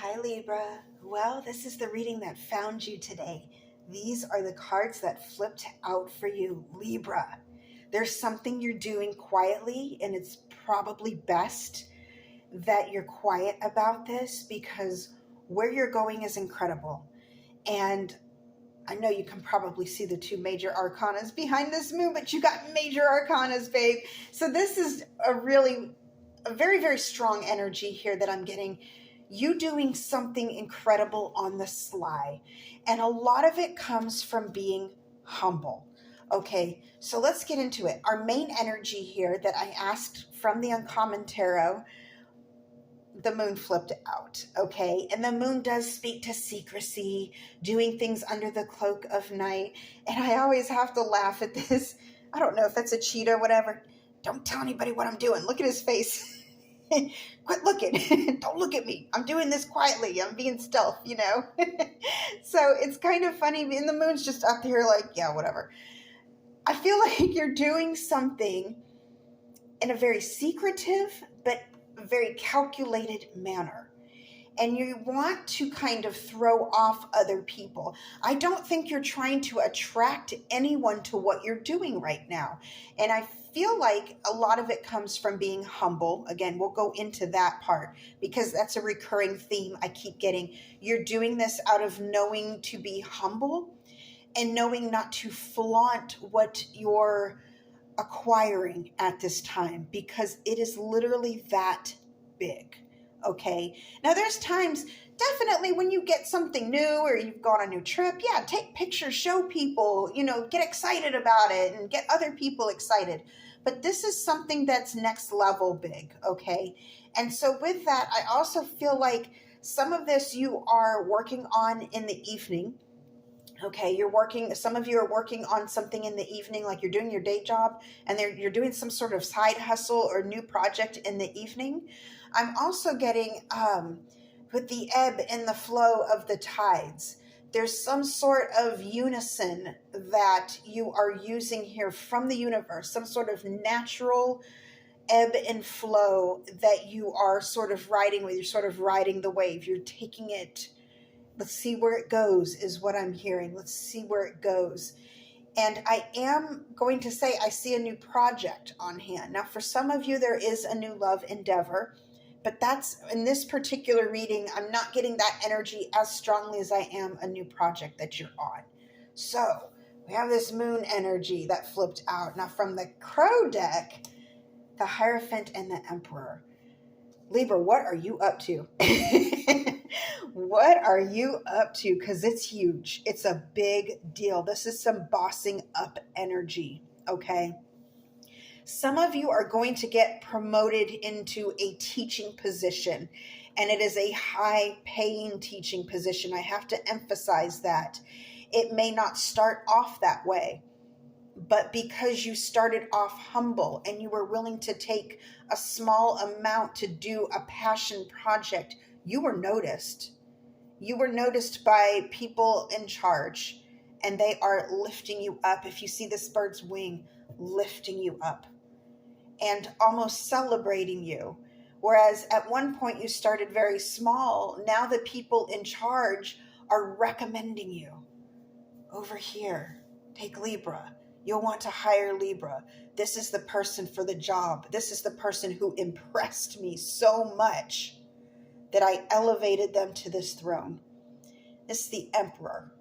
Hi Libra. Well, this is the reading that found you today. These are the cards that flipped out for you, Libra. There's something you're doing quietly, and it's probably best that you're quiet about this because where you're going is incredible. And I know you can probably see the two major arcanas behind this moon, but you got major arcanas, babe. So this is a very, very strong energy here that I'm getting. You doing something incredible on the sly. And a lot of it comes from being humble. Okay, so let's get into it. Our main energy here that I asked from the Uncommon Tarot, the moon flipped out, okay? And the moon does speak to secrecy, doing things under the cloak of night. And I always have to laugh at this. I don't know if that's a cheetah, whatever. Don't tell anybody what I'm doing. Look at his face. Quit looking. Don't look at me. I'm doing this quietly. I'm being stealth, So it's kind of funny. And the moon's just up here like, yeah, whatever. I feel like you're doing something in a very secretive, but very calculated manner. And you want to kind of throw off other people. I don't think you're trying to attract anyone to what you're doing right now. And I feel like a lot of it comes from being humble. Again, we'll go into that part because that's a recurring theme I keep getting. You're doing this out of knowing to be humble and knowing not to flaunt what you're acquiring at this time because it is literally that big. Okay. Now there's times definitely when you get something new or you've gone on a new trip, yeah, take pictures, show people, get excited about it and get other people excited. But this is something that's next level big. Okay. And so with that, I also feel like some of this you are working on in the evening. Okay, some of you are working on something in the evening, like you're doing your day job and you're doing some sort of side hustle or new project in the evening. I'm also getting, with the ebb and the flow of the tides, there's some sort of unison that you are using here from the universe, some sort of natural ebb and flow that you are sort of riding with. You're sort of riding the wave. You're taking it. Let's see where it goes is what I'm hearing. Let's see where it goes. And I am going to say I see a new project on hand. Now, for some of you, there is a new love endeavor. But that's, in this particular reading, I'm not getting that energy as strongly as I am a new project that you're on. So we have this moon energy that flipped out. Now from the Crow deck, the Hierophant and the Emperor. Libra, what are you up to? What are you up to? Because it's huge. It's a big deal. This is some bossing up energy, okay? Some of you are going to get promoted into a teaching position, and it is a high-paying teaching position. I have to emphasize that. It may not start off that way, but because you started off humble and you were willing to take a small amount to do a passion project, you were noticed. You were noticed by people in charge, and they are lifting you up. If you see this bird's wing, lifting you up and almost celebrating you. Whereas at one point you started very small, now the people in charge are recommending you. Over here, take Libra. You'll want to hire Libra. This is the person for the job. This is the person who impressed me so much that I elevated them to this throne. This is the Emperor,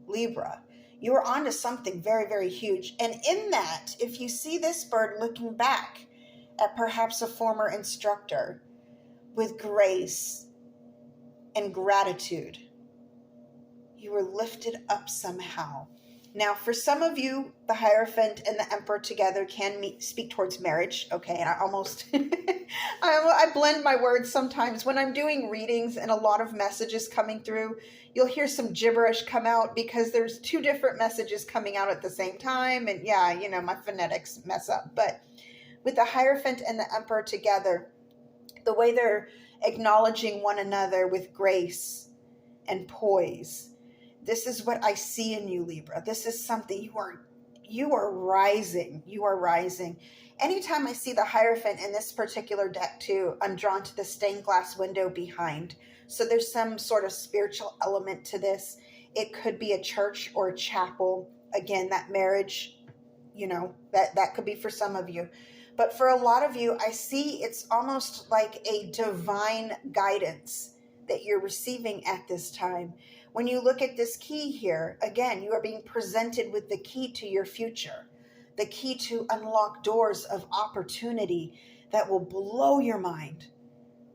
Libra. You are onto something very, very huge. And in that, if you see this bird looking back at perhaps a former instructor with grace and gratitude, you were lifted up somehow. Now, for some of you, the Hierophant and the Emperor together can speak towards marriage. Okay, and I almost, I blend my words sometimes. When I'm doing readings and a lot of messages coming through, you'll hear some gibberish come out because there's two different messages coming out at the same time. And yeah, my phonetics mess up. But with the Hierophant and the Emperor together, the way they're acknowledging one another with grace and poise, this is what I see in you, Libra. This is something you are rising. You are rising. Anytime I see the Hierophant in this particular deck too, I'm drawn to the stained glass window behind. So there's some sort of spiritual element to this. It could be a church or a chapel. Again, that marriage, that could be for some of you. But for a lot of you, I see it's almost like a divine guidance that you're receiving at this time. When you look at this key here, again, you are being presented with the key to your future, the key to unlock doors of opportunity that will blow your mind,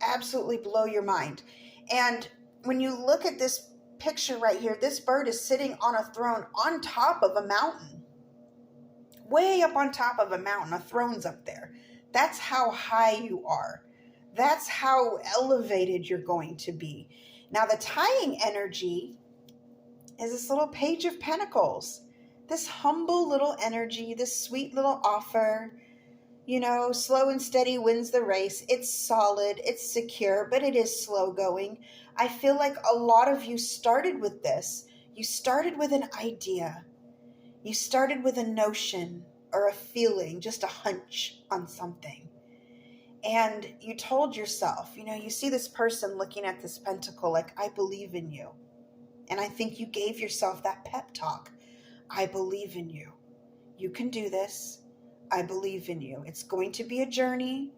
absolutely blow your mind. And when you look at this picture right here, this bird is sitting on a throne on top of a mountain, way up on top of a mountain. A throne's up there. That's how high you are. That's how elevated you're going to be. Now, the tying energy is this little Page of Pentacles, this humble little energy, this sweet little offer. Slow and steady wins the race. It's solid, it's secure, but it is slow going. I feel like a lot of you started with this. You started with an idea. You started with a notion or a feeling, just a hunch on something. And you told yourself, you see this person looking at this pentacle like, I believe in you. And I think you gave yourself that pep talk. I believe in you. You can do this. I believe in you. It's going to be a journey,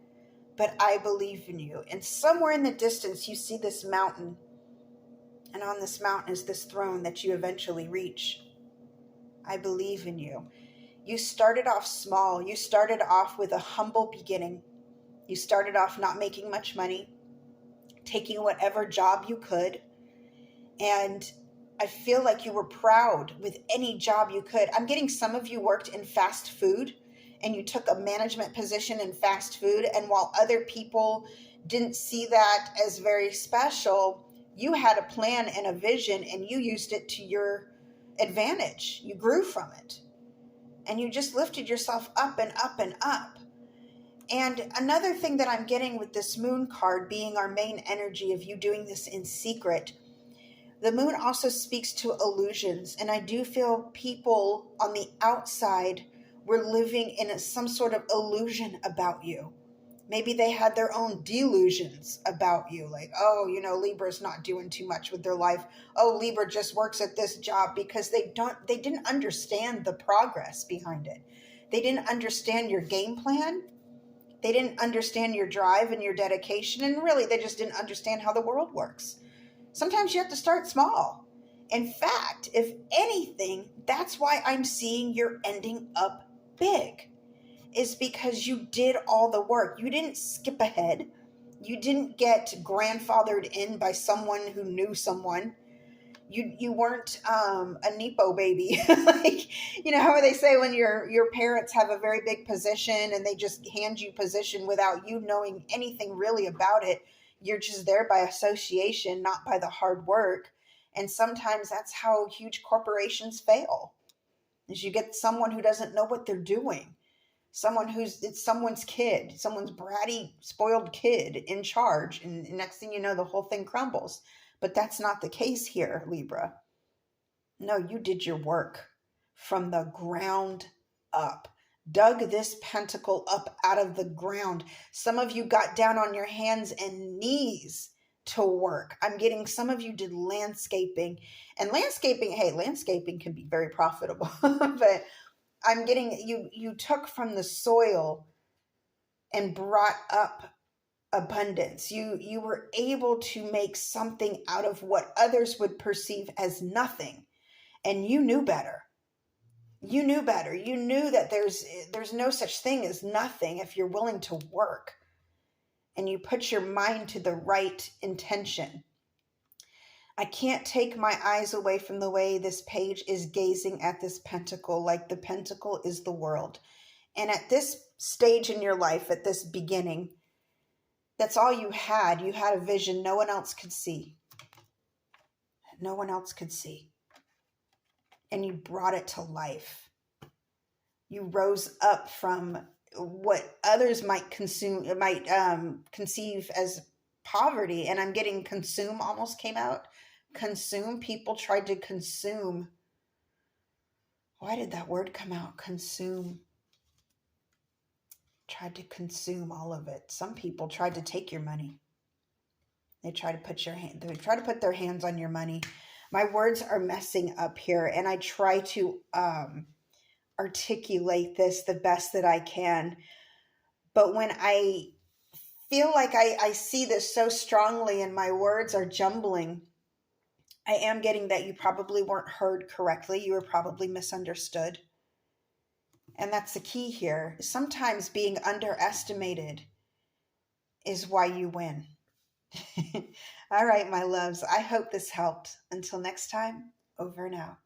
but I believe in you. And somewhere in the distance, you see this mountain. And on this mountain is this throne that you eventually reach. I believe in you. You started off small. You started off with a humble beginning. You started off not making much money, taking whatever job you could. And I feel like you were proud with any job you could. I'm getting some of you worked in fast food and you took a management position in fast food. And while other people didn't see that as very special, you had a plan and a vision and you used it to your advantage. You grew from it and you just lifted yourself up and up and up. And another thing that I'm getting with this moon card being our main energy of you doing this in secret, the moon also speaks to illusions. And I do feel people on the outside were living in some sort of illusion about you. Maybe they had their own delusions about you. Like, Libra's not doing too much with their life. Oh, Libra just works at this job, because they didn't understand the progress behind it. They didn't understand your game plan. They didn't understand your drive and your dedication. And really, they just didn't understand how the world works. Sometimes you have to start small. In fact, if anything, that's why I'm seeing you're ending up big, is because you did all the work. You didn't skip ahead. You didn't get grandfathered in by someone who knew someone. You weren't a Nepo baby. Like, how they say when your parents have a very big position and they just hand you position without you knowing anything really about it. You're just there by association, not by the hard work. And sometimes that's how huge corporations fail, is you get someone who doesn't know what they're doing. It's someone's kid, someone's bratty, spoiled kid in charge. And next thing you know, the whole thing crumbles. But that's not the case here, Libra. No, you did your work from the ground up. Dug this pentacle up out of the ground. Some of you got down on your hands and knees to work. I'm getting some of you did landscaping. And landscaping can be very profitable. But I'm getting you took from the soil and brought up abundance. You were able to make something out of what others would perceive as nothing. And you knew better. You knew better. You knew that there's no such thing as nothing if you're willing to work and you put your mind to the right intention. I can't take my eyes away from the way this page is gazing at this pentacle, like the pentacle is the world. And at this stage in your life, at this beginning, that's all you had. You had a vision no one else could see. No one else could see. And you brought it to life. You rose up from what others might conceive as poverty. And I'm getting consume almost came out. Consume. People tried to consume Why did that word come out? Consume. Tried to consume all of it. Some people tried to take your money. They try to put their hands on your money. My words are messing up here, and I try to articulate this the best that I can. But when I feel like I see this so strongly and my words are jumbling, I am getting that you probably weren't heard correctly. You were probably misunderstood. And that's the key here. Sometimes being underestimated is why you win. All right, my loves. I hope this helped. Until next time, over and out.